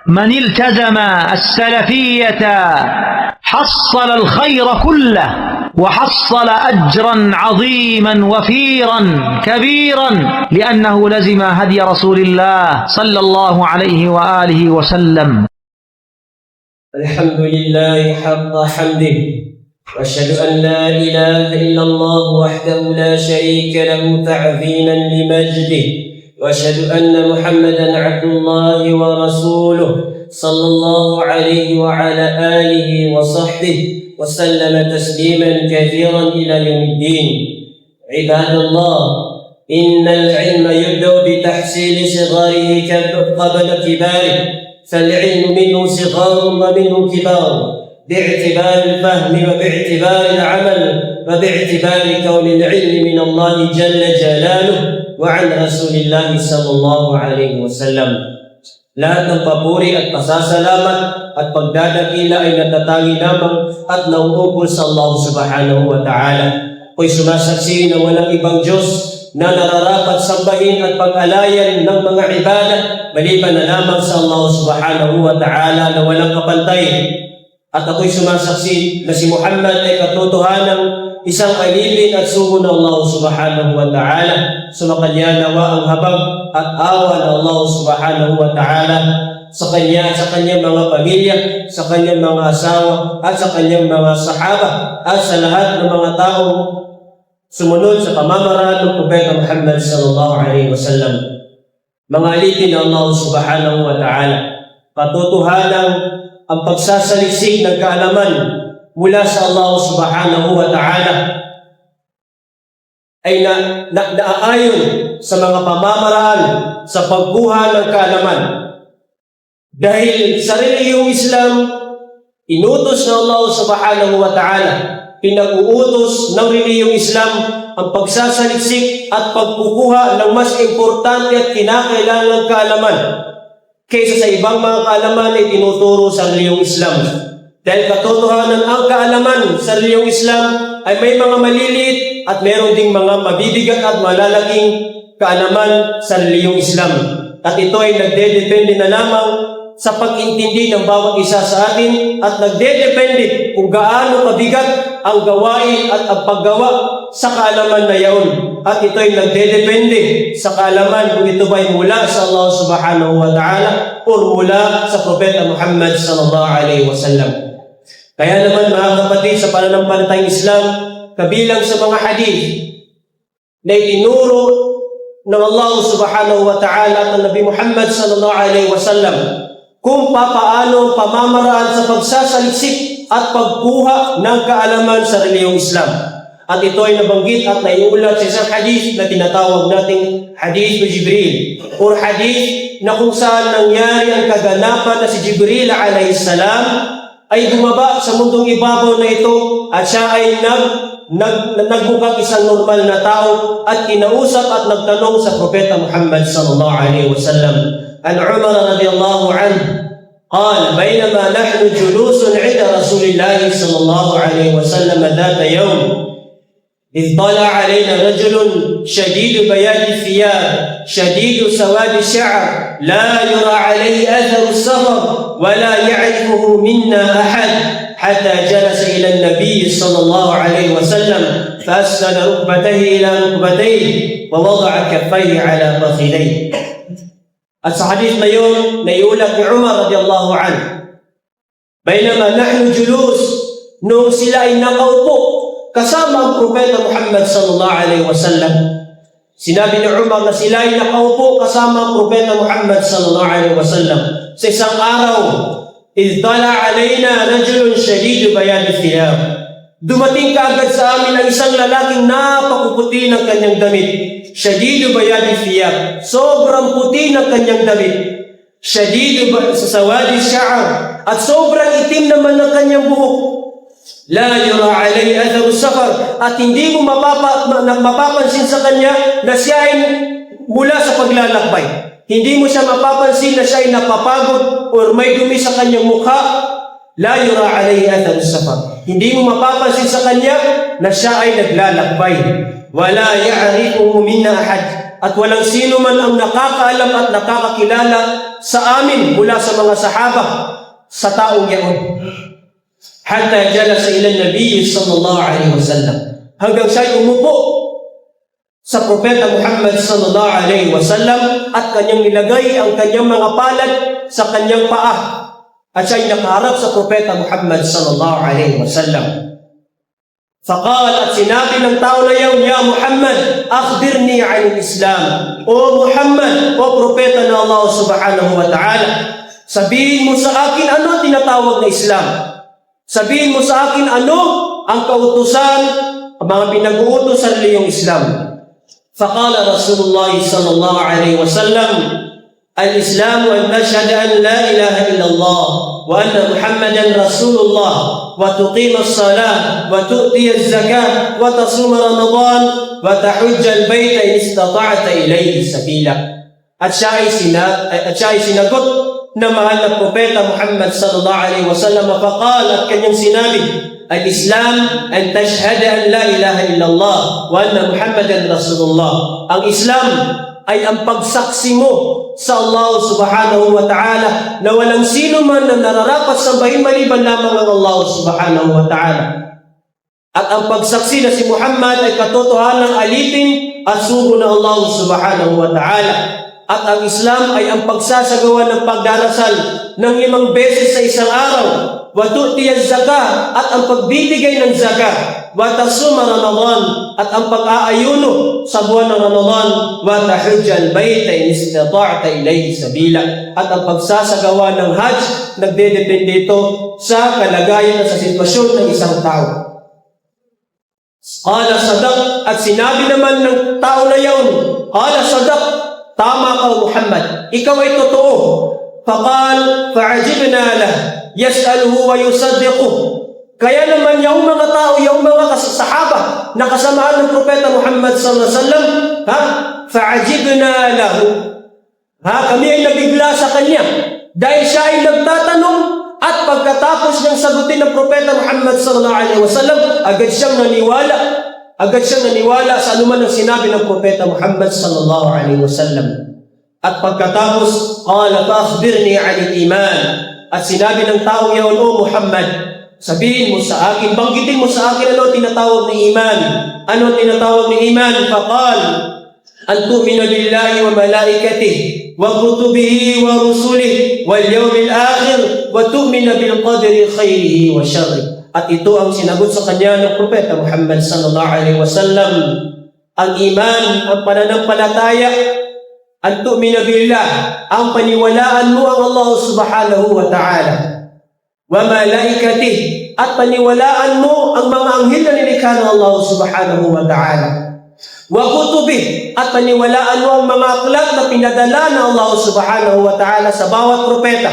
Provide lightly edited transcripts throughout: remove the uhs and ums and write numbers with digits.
من التزم السلفية حصل الخير كله وحصل أجرا عظيما وفيرا كبيرا، لأنه لزم هدي رسول الله صلى الله عليه وآله وسلم. الحمد لله حق حمده، وأشهد أن لا إله إلا الله وحده لا شريك له تعظيما لمجده، وأشهد أن محمدا عبد الله ورسوله صلى الله عليه وعلى آله وصحبه وسلم تسليما كثيرا إلى يوم الدين. عباد الله، إن العلم يبدأ بتحصيل صغاره قبل كباره، فالعلم منه صغار ومنه كبار، باعتبار الفهم وباعتبار العمل وباعتبار كون العلم من الله جل جلاله وعن رسول الله صلى الله عليه wasallam. Lahat ng papuri at pasasalamat at pagdadakila ay natatangi lamang at nauukol sa Allah subhanahu wa ta'ala. Ako'y sumasaksi na walang ibang Diyos na nararapat sambahin at pag-alayan ng mga ibadah maliban na lamang sa Allah subhanahu wa ta'ala na walang kapantay. At ako'y sumasaksi na si Muhammad ay katotohanang isang alipin at sugo ng Allah subhanahu wa ta'ala. Sumakanya nawa ang habag at awa ng Allah subhanahu wa ta'ala sa kanya at sa kanyang mga pamilya, sa kanyang mga asawa at sa kanyang mga sahaba at sa lahat ng mga taong sumunod sa pamamaraan ng Propeta Muhammad sallallahu alaihi wasallam. Mga alipin ng Allah subhanahu wa ta'ala, katotohanan ang pagsasaliksik ng kaalaman mula sa Allah subhanahu wa ta'ala ay naaayon sa mga pamamaraan sa pagkuha ng kaalaman. Dahil sa relihiyong Islam, inutos ng Allah subhanahu wa ta'ala, pinag-uutos ng relihiyong Islam ang pagsasaliksik at pagkukuha ng mas importante at kinakailangang kaalaman kaysa sa ibang mga kaalaman ay tinuturo sa relihiyong Islam. Dahil katotohanan ang kaalaman sa relihiyong Islam ay may mga maliliit at meron ding mga mabibigat at malalaking kaalaman sa relihiyong Islam. At ito ay nagdedepende na lamang sa pag-intindi ng bawat isa sa atin at nagdedepende kung gaano kabigat ang gawain at ang paggawa sa kaalaman na yaon. At ito ay nagdedepende sa kaalaman kung ito ba ay mula sa Allah subhanahu wa ta'ala o mula sa Propeta Muhammad sallallahu alaihi wasallam. Kaya naman mga kapatid, sa pananampalatayang Islam, kabilang sa mga hadith na itinuro ng Allah subhanahu wa ta'ala at ng Nabi Muhammad sallallahu alaihi wasallam kung papaano pamamaraan sa pagsasaliksik at pagkuha ng kaalaman sa relihiyong Islam. At ito ay nabanggit at naiulat sa isang hadith na tinatawag nating hadith ni Jibril, o hadith na kung saan nangyari ang kaganapan na si Jibril alayhi salam ay bumaba sa mundong ibabaw na ito at siya ay nagmukhang isang normal na tao at kinausap at nagtanong sa Propeta Muhammad sallallahu alaihi wasallam. An Umar radiyallahu anhu قال بينما نحن جلوس عند رسول الله صلى الله عليه وسلم ذات يوم إذ طلع علينا رجل شديد بياض الثياب شديد سواد الشعر لا يرى عليه أثر السفر ولا يعرفه منا أحد حتى جلس إلى النبي صلى الله عليه وسلم فأسند ركبتيه إلى ركبتيه ووضع كفيه على فخذيه. At sa hadith na yun, naiulat ni Umar radiyallahu anhu, bainama nahnu julus, nung sila ay nakaupo kasama ang Propeta Muhammad sallallahu alaihi wasallam. Sinabi ni Umar na sila ay nakaupo kasama ang Propeta Muhammad sallallahu alaihi wasallam. Sa isang araw, idh tala alayna rajulun shadid bayad thiyab. Dumating kaagad sa amin ang isang lalaking napakuputi ng kanyang damit. Shadidu bayadi thiyab, sobrang puti ng kanyang damit. Shadidu sa sawadi sha'r, at sobrang itim naman ng kanyang buhok. La yura alayhi atharu safar, at hindi mo mapapansin sa kanya na siya ay mula sa paglalakbay. Hindi mo siya mapapansin na siya ay napapagod o may dumi sa kanyang mukha. La yura alayhi atharu safar, hindi mo mapapansin sa kanya na siya ay naglalakbay. Wala ya'rifuhu minna ahad, at walang sino man ang nakakaalam at nakakakilala sa amin mula sa mga sahaba sa taong yaon. Hatta jalasa ila Nabi sallallahu alaihi wasallam. Hanggang siya'y umupo sa Propeta Muhammad sallallahu alaihi wasallam at kanyang nilagay ang kanyang mga palad sa kanyang paa. At siya'y nakaharap sa Propeta Muhammad sallallahu alaihi wasallam. Faqal, at sinabi ng tao na yun, Ya Muhammad, akhbirni anil Islam. O Muhammad, o Propeta ng Allah subhanahu wa ta'ala, sabihin mo sa akin ano ang tinatawag na Islam. Sabihin mo sa akin ano ang kautusan, ang mga pinag-uutos sa reliyong Islam. Faqala Rasulullah sallallahu alaihi wasallam, Al-Islam an tashhad an la ilaha illallah wa anna Muhammadan Rasulullah wa tuqima as-salah wa tu'ti az-zakah wa tasuma Ramadan wa tahujja al-bayta in istata'ta ilayhi sabila. At siya ay sinagot na mahal na Propeta Muhammad sallallahu alaihi wasallam, faqala, at kanyang sinabi, Al-Islam an tashhad an la ilaha illallah wa anna Muhammadan Rasulullah. Ang Islam ay ang pagsaksi mo sa Allah subhanahu wa ta'ala na walang sino man na nararapat sambahin maliban lamang ang Allah subhanahu wa ta'ala. At ang pagsaksi na si Muhammad ay katotohanang alipin at sugo ng Allah subhanahu wa ta'ala. At ang Islam ay ang pagsasagawa ng pagdarasal ng 5 beses sa isang araw, wa tu'ti az-zakah, at ang pagbibigay ng zakah, wa tasuma Ramadan, at ang pag-aayuno sa buwan ng Ramadan, wa tahujja al-bayta in istata'ta ilayhi sabila, at ang pagsasagawa ng Hajj nagdedepende ito sa kalagayan at sa sitwasyon ng isang tao. Qala sadaq, at sinabi naman ng tao na yun, qala sadaq, tama ka Muhammad, ikaw ay totoo. Faqal, fa'ajibna lah, yas'aluhu wa yusaddiquh. Kaya naman yung mga tao, yung mga sahaba na kasamaan ng Propeta Muhammad sallallahu alaihi wasallam, fa'ajibna lahu. Kami ay nabigla sa kanya dahil siya ay nagtatanong, at pagkatapos niyang sagutin ng Propeta Muhammad sallallahu alaihi wasallam, agad siyang naniwala sa anuman ang sinabi ng Propeta Muhammad sallallahu alaihi wasallam. At pagkatapos, qala fa'akhbirni 'anil iman. At sinabi ng tao yaon, O Muhammad, sabihin mo sa akin, banggitin mo sa akin ano tinatawag na iman. Ano tinatawag na iman? Faqal, an tu'mina billahi wa malaikatihi wa kutubihi wa rusulihi wal yawmil akhir wa tu'mina bil qadri khairihi wa sharrihi. At ito ang sinagot sa kanya ng Propeta Muhammad sallallahu alaihi wasallam. Ang iman, ang pananampalataya, an tu'mina billah, ang paniwalaan mo ang Allah subhanahu wa ta'ala, wa malaikatihi, at paniwalaan mo ang mga anghel na nilikha ng Allah subhanahu wa ta'ala, wa kutubihi, at paniwalaan mo ang mga aklat na pinadala ng Allah subhanahu wa ta'ala sa bawat propeta,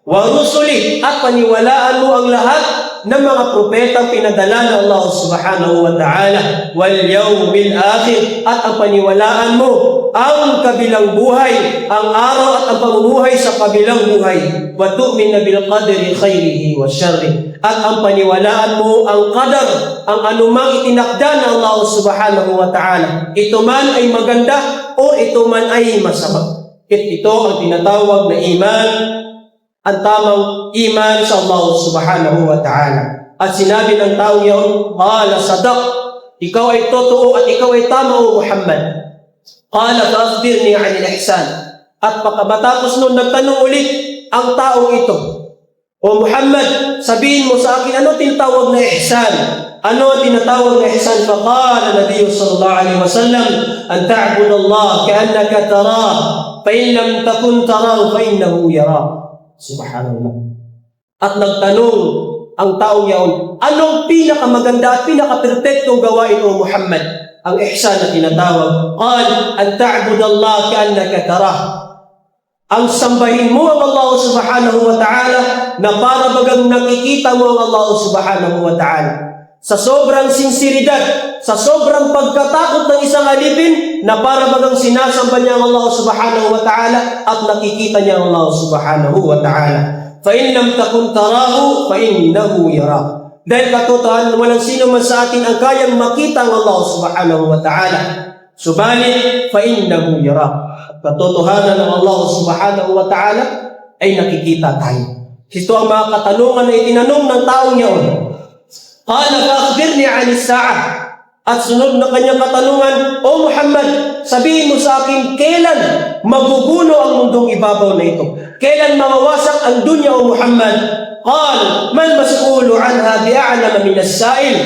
wa rusulihi, at paniwalaan mo ang lahat ng mga propetang pinadala ng Allah subhanahu wa ta'ala, wal yawmil akhir, at ang paniwalaan mo ang kabilang buhay, ang araw at ang pamumuhay sa kabilang buhay, wa tu'mina bil qadri khairihi wa sharrihi, at ang paniwalaan mo ang qadar, ang anumang itinakda ng Allah subhanahu wa ta'ala, ito man ay maganda o ito man ay masama. Ito ang tinatawag na iman, ang tamang iman sa Allah subhanahu wa ta'ala. At sinabi ng tao yun, qala sadaq, ikaw ay totoo at ikaw ay tama, O Muhammad. Qala fa'akhbirni 'anil ihsan. At pagkatapos nun, nagtanong ulit ang taong ito, O Muhammad, sabihin mo sa akin, ano tinatawag na ihsan? Ano ang tinatawag na ihsan? Faqala Nabi sallallahu alaihi wasallam, an ta'budu Allah ka'annaka tarah, fa in lam takun tarahu fa innahu yarah. Subhanallah. At nagtanong ang taong yaon, anong pinakamaganda at pinaka-perfectong gawain, O Muhammad? Ang ihsan na tinatawag. Qal, an ta'budu Allah ka'annaka tarah. Ang sambahin mo ang Allah subhanahu wa ta'ala na para bagang nakikita mo ang Allah subhanahu wa ta'ala. Sa sobrang sinseridad, sa sobrang pagkatakot ng isang alipin na para bagang sinasamba niya ang Allah subhanahu wa ta'ala at nakikita niya ang Allah subhanahu wa ta'ala. Fa in lam takun tarahu fa innahu yara. Dahil katotohanan, walang sino man sa atin ang kayang makita ang Allah subhanahu wa ta'ala. Subalit fa innahu yara. katotohanan ng Allah subhanahu wa ta'ala ay nakikita tayo. Ito ang mga katanungan na itinanong ng taong yaon. Qala fa'akhbirni 'ani as-sa'ah. At sunod na kanyang katanungan, O Muhammad, sabihin mo sa akin, kailan maguguno ang mundong ibabaw na ito? Kailan mawawasak ang dunya, O Muhammad? Qal, man mas'ulu 'anha bi'a'lama min as-sa'il.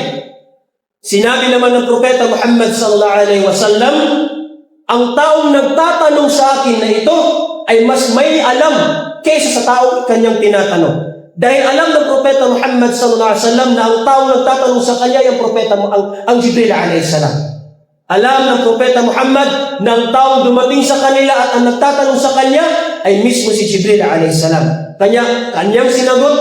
Sinabi naman ng propeta Muhammad sallallahu alaihi wasallam, ang taong nagtatanong sa akin na ito ay mas may alam kaysa sa taong kanyang tinatanong. Dahil alam ng propeta Muhammad sallallahu alaihi wasallam na ang taong nagtatanong sa kanya ay ang propeta ang Jibril alaihi salam. Alam ng propeta Muhammad na ang taong dumating sa kanila at ang nagtatanong sa kanya ay mismo si Jibril alaihi salam. Kanyang sinagot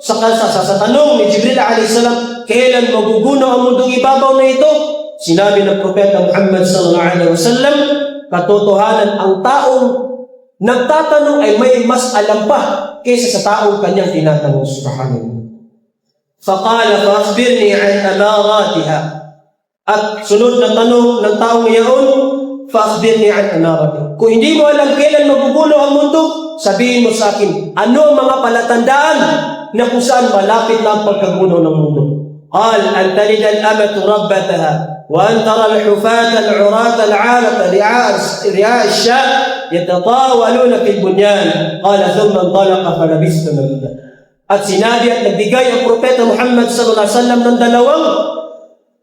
sa tanong ni Jibril alaihi salam, kailan maguguno ang mundong ibabaw na ito? Sinabi ng propeta Muhammad sallallahu alaihi wasallam, katotohanan ang taong nagtatanong ay may mas alam pa kaysa sa taong kanyang tinatanong. Subhanallah. Faqala fa'akhbirni 'an amaratiha. At sunod na tanong ng taong iyon, fa'akhbirni 'an amaratiha. Kung hindi mo alam kailan magugulo ang mundo, sabihin mo sa akin, ano ang mga palatandaan na kung saan malapit na ang pagkaguno ng mundo? Qal an talida al-amatu rabbataha wa an tara al-hufata al-'urata al-'alata ri'a ash-sha' yatatawaluna fil bunyan. Qala thumma intalaqa falabistu maliya. At sinabi at nagbigay ang propeta Muhammad sallallahu alaihi wasallam ng dalawang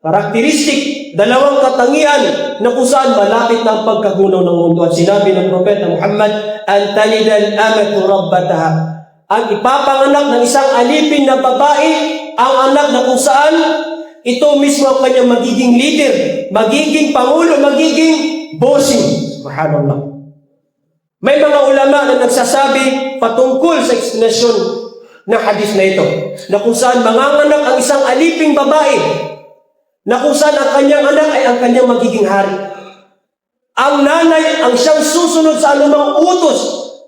karakteristik, dalawang katangian na kung saan malapit na ang pagkagunaw ng mundo. At sinabi ng propeta Muhammad, an talida al-amatu rabbataha. Ang ipapanganak ng isang alipin na babae, ang anak na kung saan ito mismo ang kanyang magiging leader, magiging pangulo, magiging bossing. Subhanallah. May mga ulama na nagsasabi patungkol sa explanation ng hadith na ito, na kung saan manganganak ang isang aliping babae, na kung saan ang kanyang anak ay ang kanyang magiging hari. Ang nanay ang siyang susunod sa anumang utos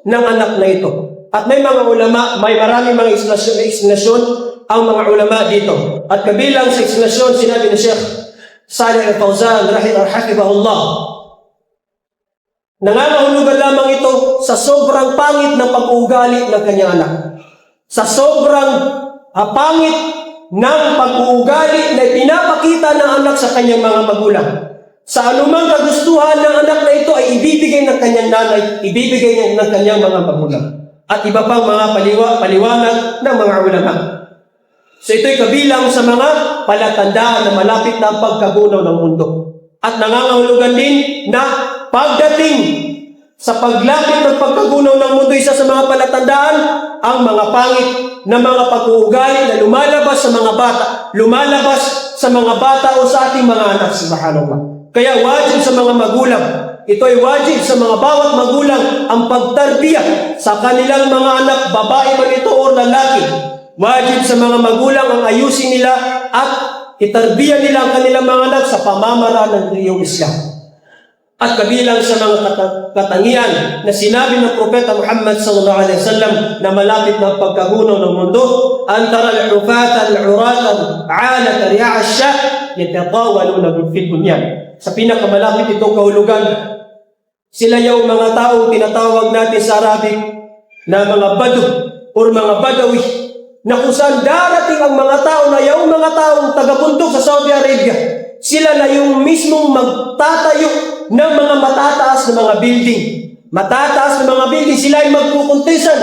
ng anak na ito. At may mga ulama, may maraming mga explanation ang mga ulama dito. At kabilang sa explanation, sinabi ni Sheikh Salih Al-Fawzan, rahimahullah, nangangahulugan lamang ito sa sobrang pangit ng pag-uugali ng kanyang anak. Sa sobrang pangit ng pag-uugali na pinapakita ng anak sa kanyang mga magulang. Sa anumang kagustuhan ng anak na ito ay ibibigay ng kanyang nanay, ibibigay niya ng kanyang mga magulang. At iba pang mga paliwanag ng mga ulama. So ito'y kabilang sa mga palatandaan na malapit na ang pagkagunaw ng mundo. At nangangahulugan din na pagdating sa paglapit ng pagkagunaw ng mundo, isa sa mga palatandaan, ang mga pangit na mga pag-uugali na lumalabas sa mga bata, lumalabas sa mga bata o sa ating mga anak. Subhanallah. Kaya wajib sa mga magulang, ito ay wajib sa mga bawat magulang ang pagtarbiya sa kanilang mga anak, babae man ito o lalaki. Wajib sa mga magulang ang ayusin nila at itarbiya nila ang kanilang mga anak sa pamamaraan ng riyong Islam. At kabilang sa mga katangian na sinabi ng propeta Muhammad sallallahu alaihi wasallam na malapit na pagkagunaw ng mundo, antara al-hufata al-'urata al-'alata ri'a ash-sha' yatatawaluna fil bunyan. Sa pinakamalapit itong kahulugan, sila yung mga taong tinatawag natin sa Arabic na mga Badu o mga Badawi, na kung saan darating ang mga tao na yung mga taong taga-bundok sa Saudi Arabia, sila na yung mismong magtatayo ng mga matataas na mga building. Matataas na mga building, sila ay magkukuntisan.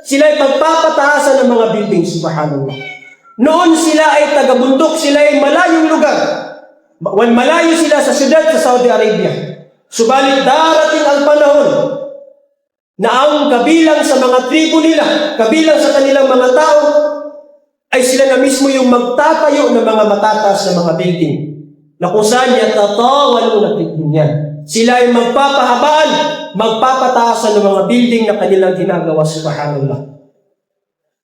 Sila ay magpapataasan ng mga building. Subhanallah. Noon sila ay taga-bundok, sila ay malayong lugar. Malayo sila sa syudad sa Saudi Arabia. Subalit darating ang panahon na ang kabilang sa mga tribo nila, kabilang sa kanilang mga tao, ay sila na mismo yung magtatayo ng mga matataas na mga building. Na kung saan yatatawaluna fil bunyan. Sila ay magpapahabaan, magpapataasan ng mga building na kanilang ginagawa. Subhanallah.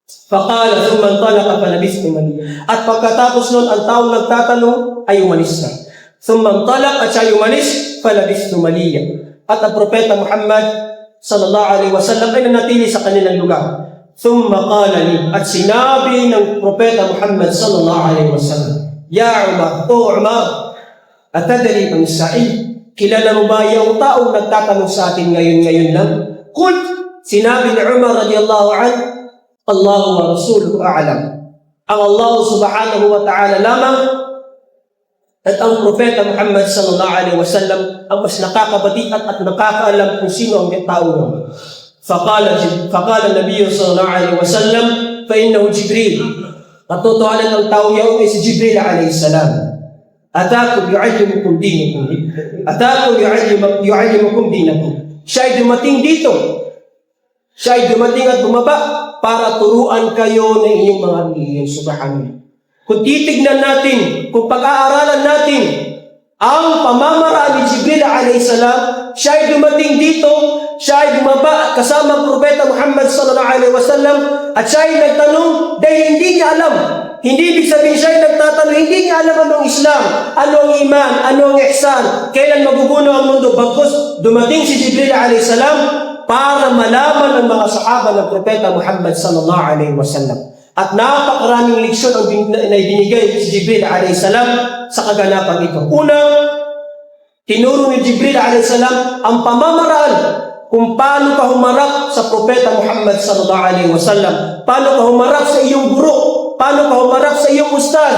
Faqala thumma intalaqa falabistu maliya. At pagkatapos nun, ang taong nagtatanong ay umalis na. Thumma intalaq, at siya umalis, falabistu maliya. At ang propeta Muhammad sallallahu alaihi wasallam ay nanatili sa kanilang lugar. Thumma qala li, at sinabi ng propeta Muhammad sallallahu alaihi wasallam, Ya Umar, O Umar, atadri man sa'il? kilala mo ba yung taong nagtatanong sa atin ngayon lang? Sinabi ni Umar radiyallahu anhu, Allahu wa Rasuluhu a'lam. Ang Allah subhanahu wa ta'ala lamang at ang Propeta Muhammad sallallahu alaihi wasallam ang mas nakakabatian at nakakaalam kung sino ang tao yun. Faqala Nabi sallallahu alaihi wasallam, fa innahu Jibril. Katotohanan ng tao yun ay si Jibril alaihi salam. Atakum yu'allimukum dinakum. Siya ay dumating dito. Siya ay dumating at bumaba para turuan kayo ng inyong mga relihiyon. Subhanallah. Kung titignan natin, kung pag-aaralan natin ang pamamaraan ni Jibril alayhi salam, siya ay dumating dito, siya ay bumaba kasama ang Propeta Muhammad sallallahu alaihi wasallam at siya ay nagtanong dahil hindi niya alam. Hindi ibig sabihin siya ay nagtatanong, hindi niya alam anong Islam, anong iman, anong ihsan, kailan maguguno ang mundo. Bagkus dumating si Jibril alayhi salam para malaman ng mga sahaba ng Propeta Muhammad sallallahu alaihi wasallam. At napakaraming leksyon ang binigay si Jibril alayhi salam sa kaganapan ito. Una, tinuro ni Jibril alayhi salam ang pamamaraan kung paano ka humarap sa Propeta Muhammad sallallahu alaihi wasallam. Paano ka humarap sa iyong guro, paano ka humarap sa iyong ustad,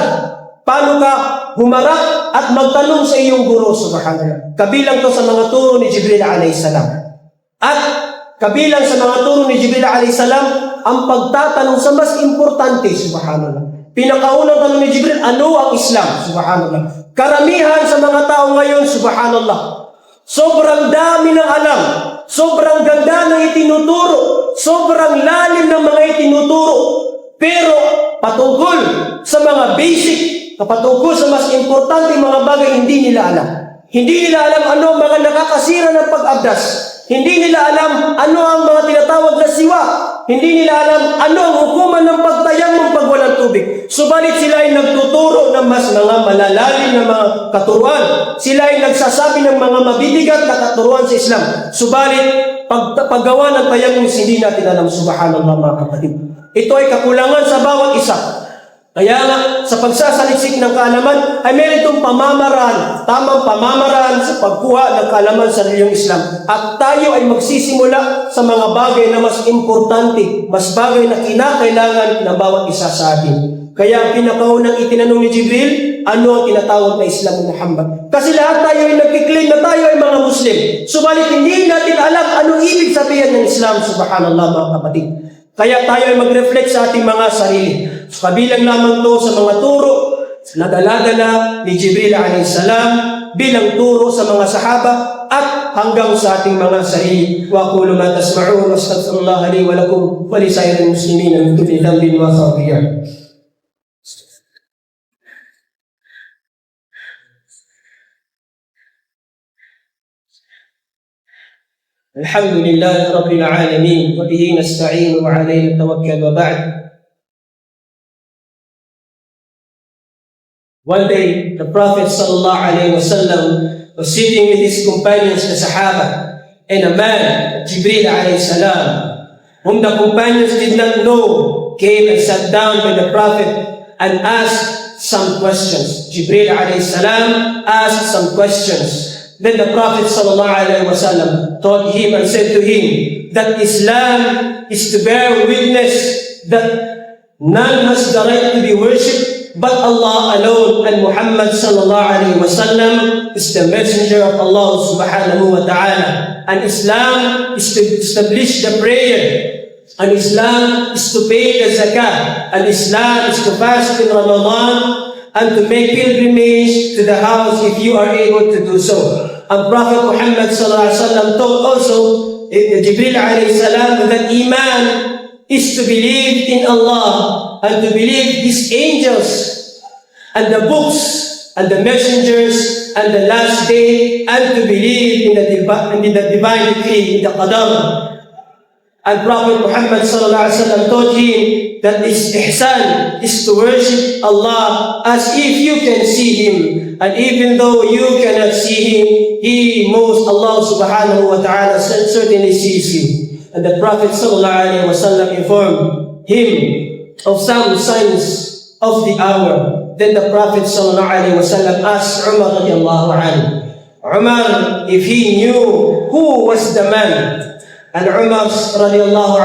paano ka humarap at magtanong sa iyong guro. Subhanallah. Kabilang to sa mga turo ni Jibril alayhi salam. At kabilang sa mga turo ni Jibril alayhi salam ang pagtatanong sa mas importante. Subhanallah. Pinakaunang tanong ni Jibril, ano ang Islam? Subhanallah. Karamihan sa mga tao ngayon, subhanallah, sobrang dami ng alam, sobrang ganda ng itinuturo, sobrang lalim ng mga itinuturo, pero patungkol sa mga basic, patungkol sa mas importante mga bagay, hindi nila alam. Hindi nila alam ano ang mga nakakasira ng pag-abdas. Hindi nila alam ano ang mga tinatawag na siwa. Hindi nila alam ano ang hukuman ng pagtayamum pag walang tubig. Subalit sila ay nagtuturo ng mas mga malalalim na mga katuruan. Sila ay nagsasabi ng mga mabibigat na katuruan sa Islam. Subalit, paggawa ng tayamum, hindi natin alam. Subhanallah mga kapatid. Ito ay kakulangan sa bawat isa. Kaya nga, sa pagsasaliksik ng kaalaman, ay meron itong pamamaraan, tamang pamamaraan sa pagkuha ng kaalaman sa reliyong Islam. At tayo ay magsisimula sa mga bagay na mas importante, mas bagay na kinakailangan ng bawat isa sa atin. Kaya ang pinakaunang itinanong ni Jibril, ano ang tinatawag na Islam ni Muhammad? Kasi lahat tayo ay nagkiklaim na tayo ay mga Muslim. Subalit hindi natin alam anong ibig sabihin ng Islam. Subhanallah mga kapatid. Kaya tayo ay mag-reflect sa ating mga sarili. So, kabilang lamang to sa mga turo na dala-dala ni Jibril alayhi salam bilang turo sa mga sahaba at hanggang sa ating mga sarili. Wa qulu ma tasma'un wastaghfirullah li wa lakum wa li sa'iril muslimin min kulli dhanbin wa khati'ah. الحمد لله رب العالمين وبه نستعين وعليه نتوكل وبعد. One day, the Prophet sallallahu alaihi wasallam was sitting with his companions, the Sahaba, and a man, Jibril alayhi salam, whom the companions did not know, came and sat down by the Prophet and asked some questions. Jibril alayhi salam asked some questions. Then the Prophet sallallahu alaihi wasallam told him and said to him that Islam is to bear witness that none has the right to be worshipped but Allah alone, and Muhammad sallallahu alaihi wasallam is the messenger of Allah subhanahu wa ta'ala. And Islam is to establish the prayer, and Islam is to pay the zakat, and Islam is to fast in Ramadan and to make pilgrimage to the house if you are able to do so. And Prophet Muhammad sallallahu alaihi wasallam told also Jibril alayhi salam that Iman is to believe in Allah and to believe His angels and the books and the messengers and the last day, and to believe in the divine decree, in the qadar. And Prophet Muhammad sallallahu alaihi wasallam told him that this ihsan is to worship Allah as if you can see Him, and even though you cannot see Him, He most, Allah subhanahu wa ta'ala, certainly sees you. And the Prophet sallallahu alaihi wasallam informed him of some signs of the hour. Then the Prophet sallallahu alaihi wasallam asked Umar radiallahu anhu, Umar, if he knew who was the man, and Umar radiallahu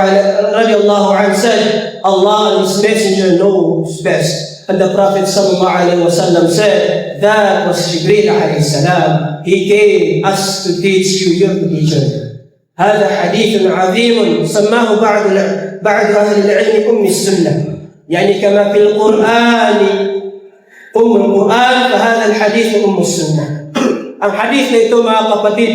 anhu said, Allah and His Messenger knows best. And the Prophet sallallahu alaihi wasallam said, that was Jibreel alayhi salam. He came us to teach you your religion. هذا حديث عظيم سماه بعض أهل العلم أم السنة. يعني كما في القرآن أم القرآن فهذا الحديث أم السنة. Ang hadith na ito mga kapatid,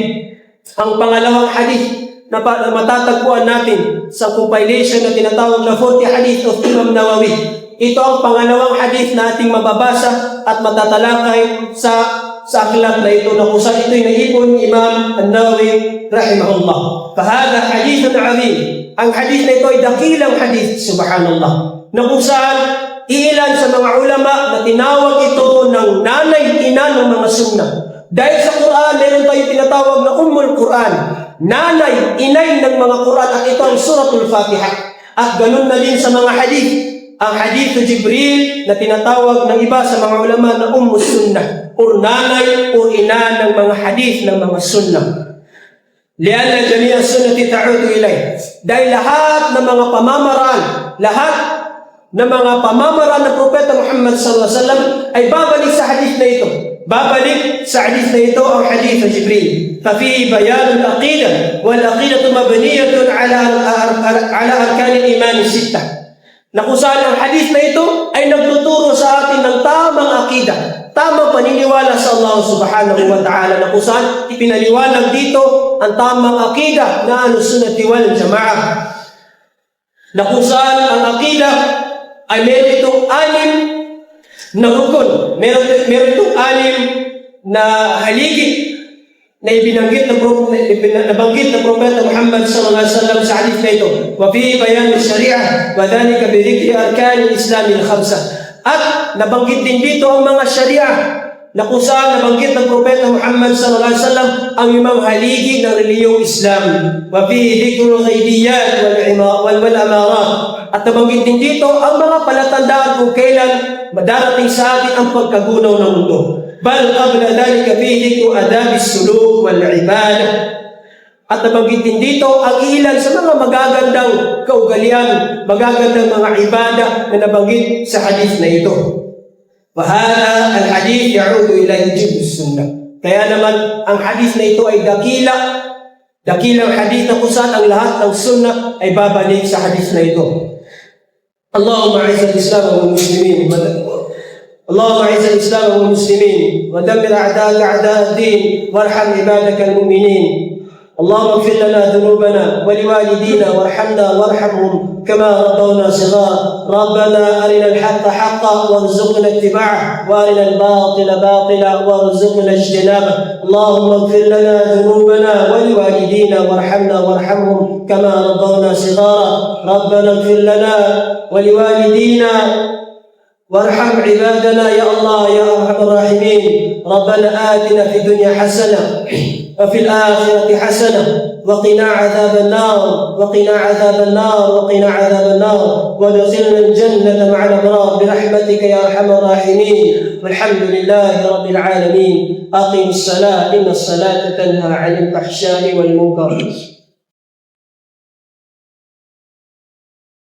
ang pangalawang hadith na matatagpuan natin sa compilation na tinatawag na 40 Hadith of Imam Nawawi. Ito ang pangalawang hadith na ating mababasa at matatalakay sa akhlaq na ito na kung saan ito'y naipon ni Imam An-Nawawi rahimahullah. Fahada hadithun azim. Ang hadith na ito ay dakilang hadith, subhanallah, na kung saan iilan sa mga ulama na tinawag ito ng nanay-ina ng mga sunnah. Dahil sa Quran, meron tayong tinatawag na Ummul Quran, nanay, inay ng mga Quran, at ito ang Suratul Fatiha. At ganun na din sa mga hadith. Ang hadith ni Jibril na tinatawag ng iba sa mga ulama na Ummus Sunnah, o nanay o ina ng mga hadith ng mga sunnah. Lianna jami'a sunnati ta'udu ilay. Dahil lahat ng mga pamamaraan, lahat ng mga pamamaraan ng Propeta Muhammad sallallahu alaihi wasallam ay babalik sa hadith na ito. Babalik sa hadith na ito ang hadith ng Jibril. ففيه بيان العقيدة والعقيدة مبنية على أركان الإيمان الستة. Na kung saan ang hadith na ito ay nagtuturo sa atin ng tamang akida, tamang paniniwala sa Allah subhanahu wa ta'ala, na kung saan ipinaliwanag dito ang tamang akida na Ahlussunnati wal Jama'ah. Na kung saan ang akida ay meron itong 6 na rukun, meron itong 6 na haligi na ibinanggit ng Propeta Muhammad sallallahu alaihi wasallam sa hadith na ito. Wa fi bayan al-sharia wa dhalika bi dhikri arkan al-islam al-khamsa. At nabanggit din dito ang mga sharia na kung saan nabanggit ng Propeta Muhammad sallallahu alaihi wasallam ang imang haligi ng reliyong Islam. Wa fi dhikru al-ghaibiyat wal amarat. At nabanggit din dito ang mga palatandaan kung kailan madarating sa atin ang pagkagunaw ng mundo. Bal qabla dhalika fi dhikru adab as-suluk wal ibadah. At nabanggit din dito ang ilan sa mga magagandang kaugalian, magagandang mga ibada na nabanggit sa hadith na ito. Wa hadha al-hadith ya'udu ila hijab as-sunnah. Kaya naman ang hadith na ito ay dakilang hadith na kung saan ang lahat ng sunnah ay babalik sa hadith na ito. Allahumma a'izz al-islam wal muslimin. اللهم اعز الاسلام والمسلمين ودمر اعداءك اعداء الدين وارحم عبادك المؤمنين. اللهم اغفر لنا ذنوبنا ولوالدينا وارحمنا وارحمهم كما ربونا صغار. ربنا ارنا الحق حقا وارزقنا اتباعه وارنا الباطل باطلا وارزقنا اجتنابه. اللهم اغفر لنا ذنوبنا ولوالدينا وارحمنا وارحمهم كما ربونا صغارا. ربنا اغفر لنا ولوالدينا وارحم عبادنا يا الله يا ارحم الراحمين. ربنا آتنا في الدنيا حسنة وفي الآخرة حسنة وقنا عذاب النار وقنا عذاب النار وقنا عذاب النار وادخلنا الجنة مع الأبرار برحمتك يا أرحم الراحمين. والحمد لله رب العالمين. أقم الصلاة إن الصلاة تنهى عن الفحشاء والمنكر.